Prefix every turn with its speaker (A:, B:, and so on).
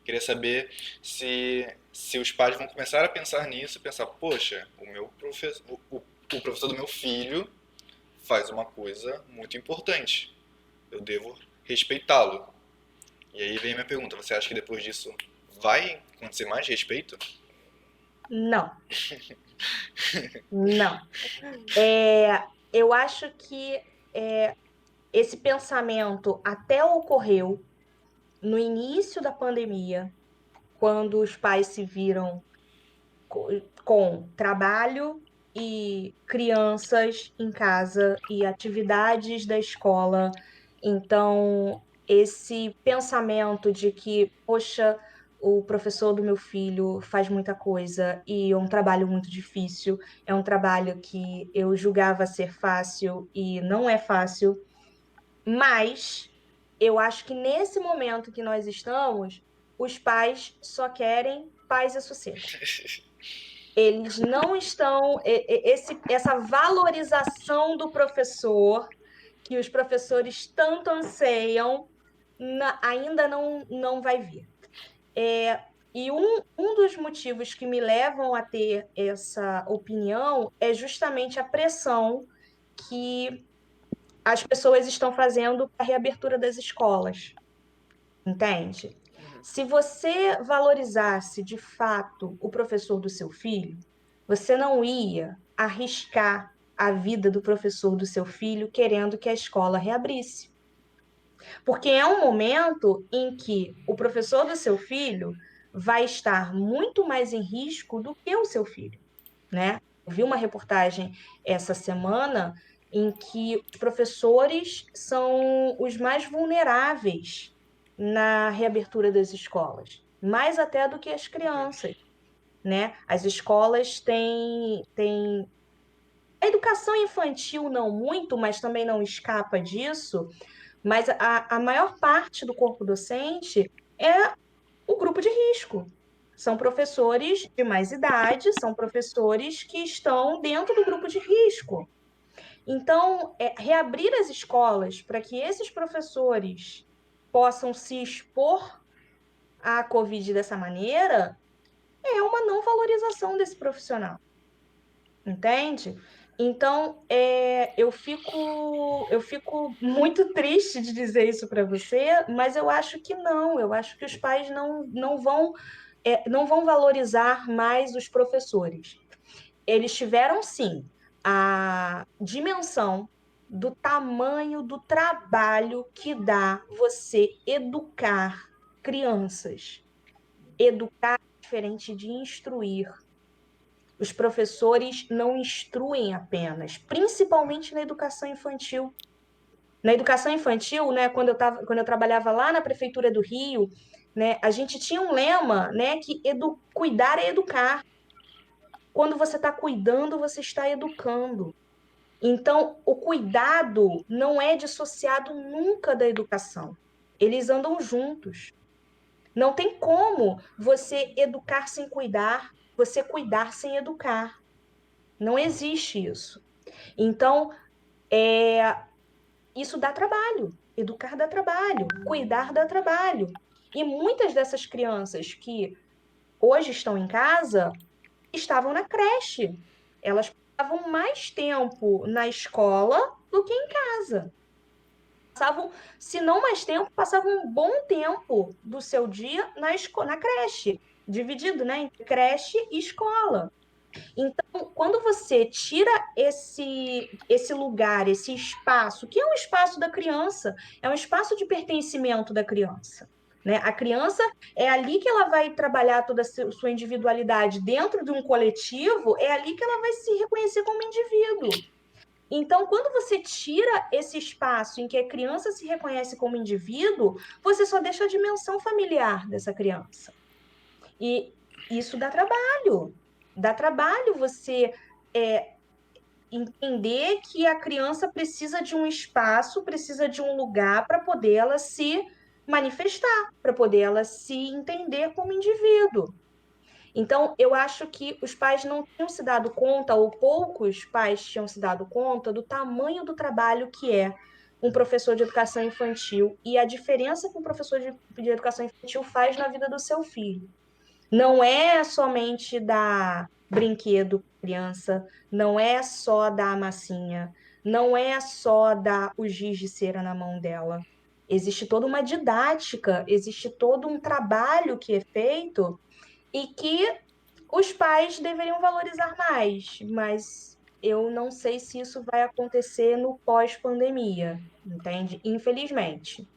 A: Queria saber se os pais vão começar a pensar nisso, pensar, poxa, o professor do meu filho faz uma coisa muito importante. Eu devo respeitá-lo. E aí vem a minha pergunta, você acha que depois disso vai acontecer mais respeito?
B: Não, não. Eu acho que esse pensamento até ocorreu no início da pandemia, quando os pais se viram co- com trabalho e crianças em casa e atividades da escola. Então, esse pensamento de que, poxa, o professor do meu filho faz muita coisa e é um trabalho muito difícil, é um trabalho que eu julgava ser fácil e não é fácil, mas eu acho que nesse momento que nós estamos, os pais só querem paz e sossego. Eles não estão. Essa valorização do professor, que os professores tanto anseiam, ainda não vai vir. E um dos motivos que me levam a ter essa opinião é justamente a pressão que as pessoas estão fazendo para a reabertura das escolas, entende? Se você valorizasse de fato o professor do seu filho, você não ia arriscar a vida do professor do seu filho querendo que a escola reabrisse. Porque é um momento em que o professor do seu filho vai estar muito mais em risco do que o seu filho, né? Eu vi uma reportagem essa semana em que os professores são os mais vulneráveis na reabertura das escolas, mais até do que as crianças, né? As escolas têm a educação infantil não muito, mas também não escapa disso, mas a maior parte do corpo docente é o grupo de risco. São professores de mais idade, são professores que estão dentro do grupo de risco. Então, reabrir as escolas para que esses professores possam se expor à Covid dessa maneira é uma não valorização desse profissional, entende? Então, eu fico muito triste de dizer isso para você, mas eu acho que não, eu acho que os pais não vão valorizar mais os professores. Eles tiveram, sim, a dimensão do tamanho do trabalho que dá você educar crianças. Educar é diferente de instruir. Os professores não instruem apenas, principalmente na educação infantil. Na educação infantil, né, quando eu trabalhava lá na Prefeitura do Rio, né, a gente tinha um lema, né, que cuidar é educar. Quando você está cuidando, você está educando. Então, o cuidado não é dissociado nunca da educação. Eles andam juntos. Não tem como você educar sem cuidar, você cuidar sem educar. Não existe isso. Então, isso dá trabalho. Educar dá trabalho, cuidar dá trabalho. E muitas dessas crianças que hoje estão em casa estavam na creche. Elas passavam mais tempo na escola do que em casa. Passavam, se não mais tempo, passavam um bom tempo do seu dia na creche, dividido, né, entre creche e escola. Então, quando você tira esse lugar, esse espaço, que é um espaço da criança, é um espaço de pertencimento da criança, né? A criança é ali que ela vai trabalhar toda a sua individualidade dentro de um coletivo, é ali que ela vai se reconhecer como indivíduo. Então, quando você tira esse espaço em que a criança se reconhece como indivíduo, você só deixa a dimensão familiar dessa criança. E isso dá trabalho. Dá trabalho você é, entender que a criança precisa de um espaço, precisa de um lugar para poder ela se manifestar, para poder ela se entender como indivíduo. Então, eu acho que os pais não tinham se dado conta, ou poucos pais tinham se dado conta, do tamanho do trabalho que é um professor de educação infantil e a diferença que um professor de educação infantil faz na vida do seu filho. Não é somente dar brinquedo para criança, não é só dar a massinha, não é só dar o giz de cera na mão dela. Existe toda uma didática, existe todo um trabalho que é feito e que os pais deveriam valorizar mais, mas eu não sei se isso vai acontecer no pós-pandemia, entende? Infelizmente.